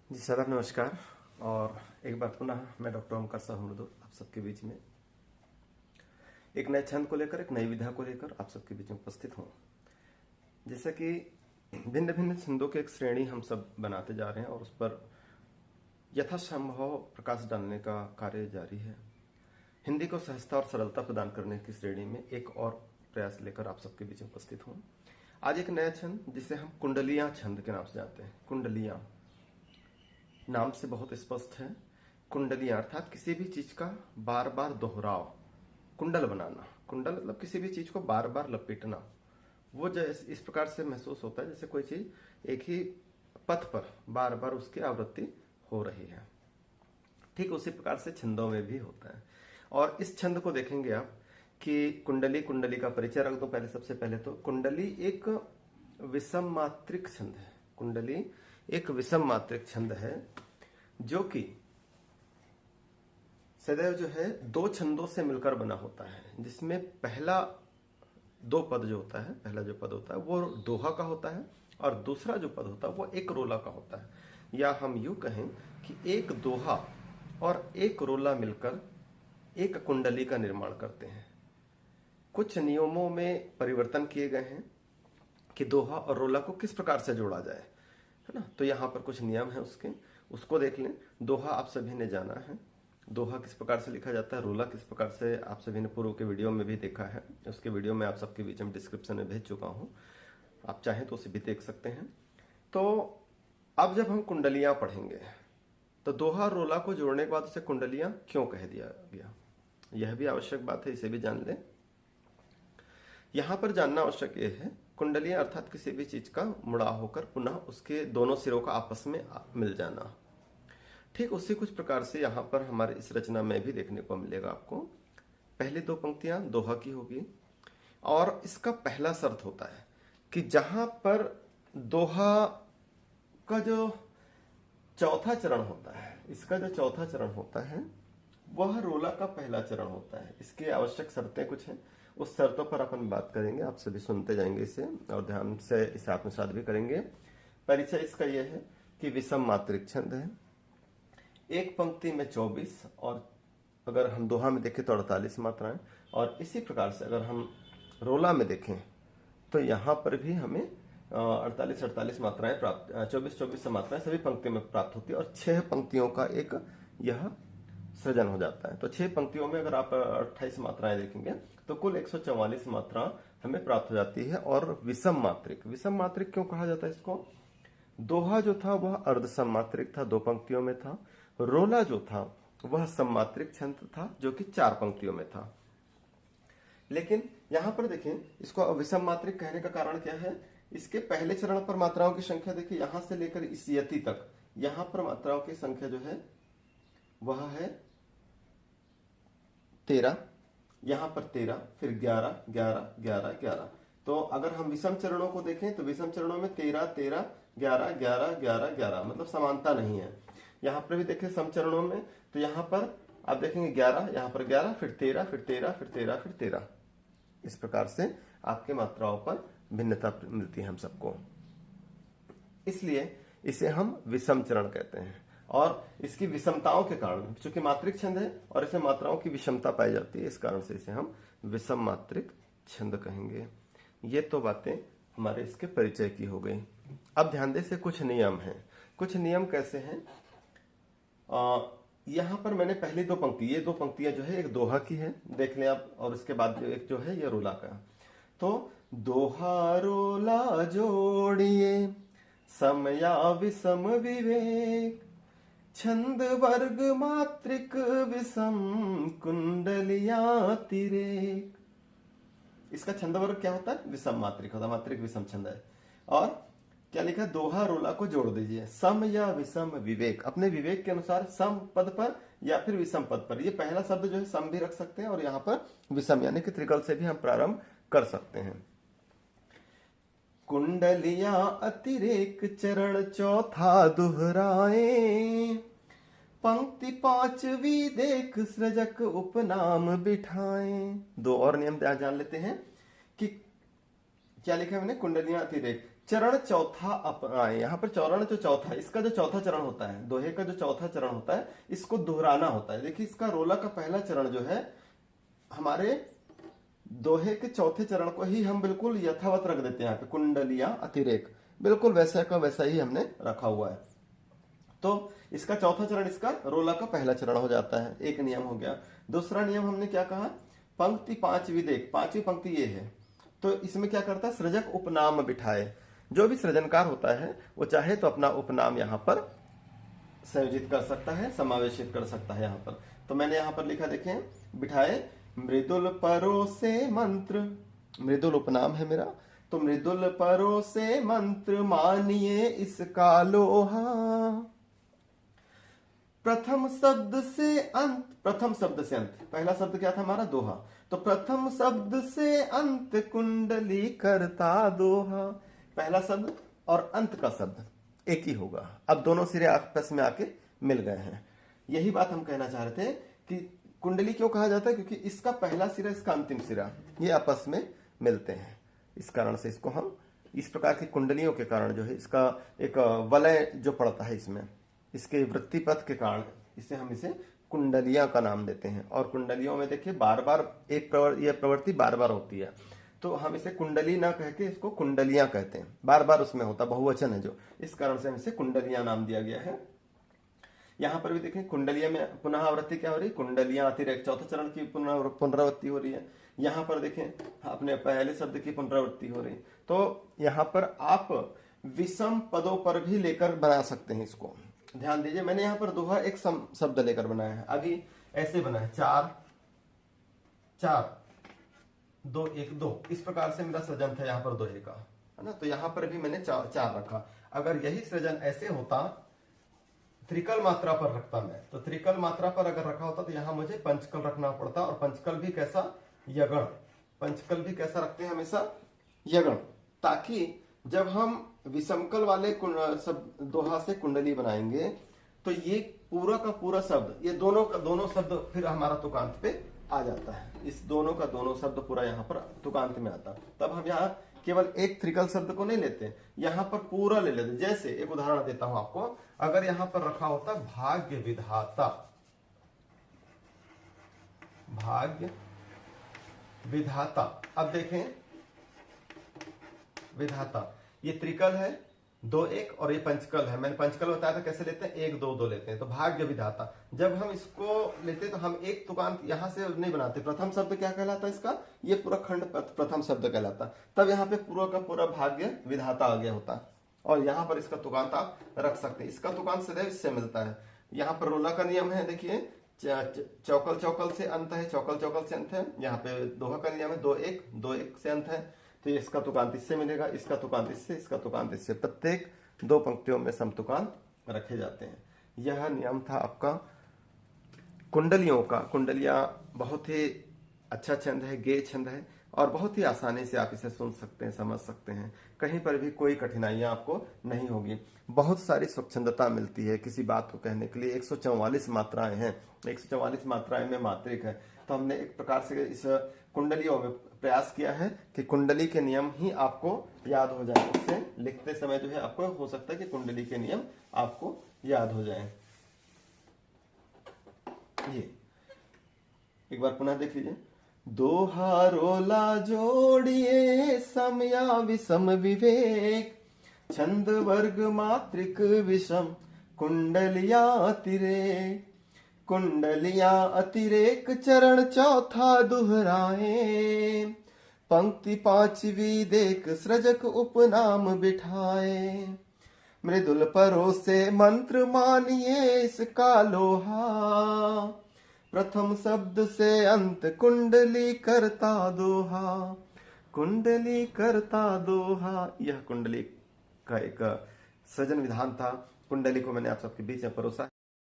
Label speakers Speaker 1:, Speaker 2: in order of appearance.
Speaker 1: जी sir, नमस्कार। और एक बार पुनः मैं डॉक्टर ओमकार साहू आप सबके बीच में एक नए छंद को लेकर, एक नई विधा को लेकर आप सबके बीच में उपस्थित हूँ। जैसा कि भिन्न भिन्न छंदों की एक श्रेणी हम सब बनाते जा रहे हैं और उस पर यथासंभव प्रकाश डालने का कार्य जारी है। हिंदी को सहजता और सरलता प्रदान करने की श्रेणी में एक और प्रयास लेकर आप सबके बीच में उपस्थित हूँ। आज एक नया छंद जिसे हम कुंडलियां छंद के नाम से जानते हैं। कुंडलियां नाम से बहुत स्पष्ट है। कुंडलियां अर्थात किसी भी चीज का बार बार दोहराव, कुंडल बनाना। कुंडल मतलब किसी भी चीज को बार बार लपेटना। वो जैसे इस प्रकार से महसूस होता है जैसे कोई चीज एक ही पथ पर बार बार उसकी आवृत्ति हो रही है। ठीक उसी प्रकार से छंदों में भी होता है। और इस छंद को देखेंगे आप कि कुंडली का परिचय रख दो पहले। सबसे पहले तो कुंडली एक विषम मात्रिक छंद है। कुंडली एक विषम मात्रिक छंद है जो कि सदैव जो है दो छंदों से मिलकर बना होता है, जिसमें पहला दो पद जो होता है, पहला जो पद होता है वो दोहा का होता है और दूसरा जो पद होता है वो एक रोला का होता है। या हम यूं कहें कि एक दोहा और एक रोला मिलकर एक कुंडली का निर्माण करते हैं। कुछ नियमों में परिवर्तन किए गए हैं कि दोहा और रोला को किस प्रकार से जोड़ा जाए, है ना। तो यहाँ पर कुछ नियम है उसको देख लें। दोहा आप सभी ने जाना है, दोहा किस प्रकार से लिखा जाता है, रोला किस प्रकार से आप सभी ने पूर्व के वीडियो में भी देखा है। उसके वीडियो में आप सबके बीच में डिस्क्रिप्शन में भेज चुका हूँ, आप चाहें तो उसे भी देख सकते हैं। तो अब जब हम कुंडलियां पढ़ेंगे तो दोहा रोला को जोड़ने के बाद उसे कुंडलियां क्यों कह दिया गया, यह भी आवश्यक बात है, इसे भी जान लें। यहां पर जानना आवश्यक यह है, कुंडलियां अर्थात किसी भी चीज का मुड़ा होकर पुनः उसके दोनों सिरों का आपस में मिल जाना। ठीक उसी कुछ प्रकार से यहाँ पर हमारे इस रचना में भी देखने को मिलेगा आपको। पहली दो पंक्तियां दोहा की होगी और इसका पहला शर्त होता है कि जहां पर दोहा का जो चौथा चरण होता है, इसका जो चौथा चरण होता है वह रोला का पहला चरण होता है। इसकी आवश्यक शर्तें कुछ हैं, उस शर्तों पर अपन बात करेंगे। आप सभी सुनते जाएंगे इसे और ध्यान से इसे आत्मसात भी करेंगे। परिचय इसका यह है कि विषम मात्रिक छंद है। एक पंक्ति में 24 और अगर हम दोहा में देखें तो 48 मात्राएं, और इसी प्रकार से अगर हम रोला में देखें तो यहाँ पर भी हमें 48 मात्राएं प्राप्त, 24 मात्राएं सभी पंक्तियों में प्राप्त होती है और 6 पंक्तियों का एक यह सृजन हो जाता है। तो 6 पंक्तियों में अगर आप 28 मात्राएं देखेंगे तो कुल 144 मात्रा हमें प्राप्त हो जाती है। और विषम मात्रिक क्यों कहा जाता है इसको? दोहा जो था वह अर्ध सम्मात्रिक था, 2 पंक्तियों में था। रोला जो था वह सम्मात्रिक छंद था जो कि 4 पंक्तियों में था। लेकिन यहां पर देखें, इसको विषम मात्रिक कहने का कारण क्या है? इसके पहले चरण पर मात्राओं की संख्या देखिए, यहां से लेकर इस यति तक यहां पर मात्राओं की संख्या जो है वह है 13, यहां पर 13, फिर 11, 11, 11, 11। तो अगर हम विषम चरणों को देखें तो विषम चरणों में 13, 13, 11, 11, 11, 11, मतलब समानता नहीं है। यहां पर भी देखें सम चरणों में तो यहां पर आप देखेंगे 11, यहां पर 11, फिर 13, फिर 13, फिर 13, फिर 13। इस प्रकार से आपके मात्राओं पर भिन्नता मिलती है हम सबको, इसलिए इसे हम विषम चरण कहते हैं। और इसकी विषमताओं के कारण, चूंकि मात्रिक छंद है और इसमें मात्राओं की विषमता पाई जाती है, इस कारण से इसे हम विषम मात्रिक छंद कहेंगे। ये तो बातें हमारे इसके परिचय की हो गई। अब ध्यान दें, से कुछ नियम हैं। कुछ नियम कैसे हैं? यहां पर मैंने पहली 2 पंक्ति, ये 2 पंक्तियां जो है एक दोहा की है, देख लें आप, और इसके बाद एक जो है ये रोला का। तो दोहा रोला जोड़िए समया विषम विवेक, छंद वर्ग मात्रिक विषम कुंडलियां तिरेक। इसका छंद वर्ग क्या होता है? विषम मात्रिक होता है, मात्रिक विषम छंद है। और क्या लिखा है? दोहा रोला को जोड़ दीजिए, सम या विषम विवेक, अपने विवेक के अनुसार सम पद पर या फिर विषम पद पर। ये पहला शब्द जो है सम भी रख सकते हैं और यहाँ पर विषम यानी कि त्रिकल से भी हम प्रारंभ कर सकते हैं। कुंडलियां अतिरेक चरण चौथा दोहराए, पंक्ति 5वीं देख सृजक उपनाम बिठाएं। 2 और नियम जान लेते हैं कि क्या लिखा है मैंने? कुंडलियां अतिरेक, चरण चौथा अपनाए। यहाँ पर चरण जो चौथा, इसका जो चौथा चरण होता है, दोहे का जो चौथा चरण होता है, इसको दोहराना होता है। देखिए इसका रोला का पहला चरण जो है, हमारे दोहे के चौथे चरण को ही हम बिल्कुल यथावत रख देते हैं। यहाँ पे कुंडलिया अतिरेक बिल्कुल वैसा का वैसा ही हमने रखा हुआ है। तो इसका चौथा चरण इसका रोला का पहला चरण हो जाता है, एक नियम हो गया। दूसरा नियम हमने क्या कहा, पंक्ति पांचवी देख, पांचवी पंक्ति ये है, तो इसमें क्या करता है, सृजक उपनाम बिठाए। जो भी सृजनकार होता है वो चाहे तो अपना उपनाम यहाँ पर संयोजित कर सकता है, समावेशित कर सकता है यहाँ पर। तो मैंने यहाँ पर लिखा, देखें, बिठाए मृदुल परोसे मंत्र, मृदुल उपनाम है मेरा, तो मृदुल परोसे मंत्र मानिए इसका लोहा। प्रथम शब्द से अंत, प्रथम शब्द से अंत, पहला शब्द क्या था हमारा, दोहा, तो प्रथम शब्द से अंत कुंडली करता दोहा। पहला शब्द और अंत का शब्द एक ही होगा। अब दोनों सिरे आपस में आके मिल गए हैं। यही बात हम कहना चाह रहे थे कि कुंडली क्यों कहा जाता है, क्योंकि इसका पहला सिरा, इसका अंतिम सिरा, ये आपस में मिलते हैं। इस कारण से इसको हम इस प्रकार की कुंडलियों के कारण जो है, इसका एक वलय जो पड़ता है इसमें, इसके वृत्ति पथ के कारण इसे हम इसे कुंडलियां का नाम देते हैं। और कुंडलियों में देखिए बार बार एक यह प्रवृत्ति बार बार होती है, तो हम इसे कुंडली ना कह के इसको कुंडलियां कहते हैं। बार बार उसमें होता, बहुवचन है जो, इस कारण से हम इसे कुंडलियां नाम दिया गया है। यहाँ पर भी देखें कुंडलिया में पुनः आवृत्ति क्या हो रही है, कुंडलियां अतिरेक, चौथे चरण की पुनरावृत्ति हो रही है। यहाँ पर देखें अपने पहले शब्द की पुनरावृत्ति हो रही है। तो यहाँ पर आप विषम पदों पर भी लेकर बना सकते हैं इसको। ध्यान दीजिए, मैंने यहाँ पर दोहा एक शब्द लेकर बनाया है, अभी ऐसे बना है, 4 4 2 1 2, इस प्रकार से मेरा सृजन था यहाँ पर दोहे का, है ना। तो यहाँ पर भी मैंने 4 रखा। अगर यही सृजन ऐसे होता, त्रिकल मात्रा पर रखता मैं, तो त्रिकल मात्रा पर अगर रखा होता तो यहाँ मुझे पंचकल रखना पड़ता, और पंचकल भी कैसा, यगण। पंचकल भी कैसा रखते हैं हमेशा, यगण, ताकि जब हम विषमकल वाले सब दोहा से कुंडली बनाएंगे तो ये पूरा का पूरा शब्द, ये दोनों का दोनों शब्द फिर हमारा तुकांत पे आ जाता है। इस दोनों का दोनों शब्द पूरा यहाँ पर तुकांत में आता। तब हम यहाँ केवल एक त्रिकल शब्द को नहीं लेते, यहाँ पर पूरा ले लेते। जैसे एक उदाहरण देता हूं आपको, अगर यहाँ पर रखा होता भाग्य विधाता, भाग्य विधाता, अब देखें विधाता, ये त्रिकल है 2 1, और ये पंचकल है। मैंने पंचकल बताया था कैसे लेते हैं, 1 2 2 लेते हैं। तो भाग्य विधाता, जब हम इसको लेते तो हम एक तुकांत यहां से नहीं बनाते। प्रथम शब्द क्या कहलाता है इसका, ये पूरा खंड प्रथम शब्द कहलाता। तब यहाँ पे पूरा का पूरा भाग्य विधाता आ गया होता, और यहाँ पर इसका तुकांत आप रख सकते हैं। इसका तुकांत सदैव इससे मिलता है। यहाँ पर रोला का नियम है, देखिए चौकल चौकल से अंत है, चौकल चौकल से अंत है। यहाँ पे दोहा का नियम है 2 1 2 1 से अंत है, तो इसका तुकांत इससे मिलेगा, इसका तुकांत इससे, इसका तुकांत इससे। प्रत्येक 2 पंक्तियों में समतुकांत रखे जाते हैं। यह नियम था आपका कुंडलियों का। कुंडलियां बहुत ही अच्छा छंद है, गेय छंद है, और बहुत ही आसानी से आप इसे सुन सकते हैं, समझ सकते हैं। कहीं पर भी कोई कठिनाइयां आपको नहीं होगी। बहुत सारी स्वच्छंदता मिलती है किसी बात को कहने के लिए। 144 मात्राएं हैं, 144 मात्राएं में मात्रिक है। तो हमने एक प्रकार से इस कुंडलियों में प्रयास किया है कि कुंडली के नियम ही आपको याद हो जाए। उससे लिखते समय जो है आपको हो सकता है कि कुंडली के नियम आपको याद हो जाए। ये एक बार पुनः देख लीजिए। दोहा रोला जोड़िए समया विषम विवेक, छंद वर्ग मात्रिक विषम कुंडलिया अतिरेक। कुंडलिया अतिरेक चरण चौथा दोहराए, पंक्ति 5वीं देख सृजक उपनाम बिठाए। मृदुल परोसे मंत्र मानिए इसका लोहा, प्रथम शब्द से अंत कुंडली करता दोहा। कुंडली करता दोहा, यह कुंडली का एक सृजन विधान था। कुंडली को मैंने आप सबके बीच में परोसा।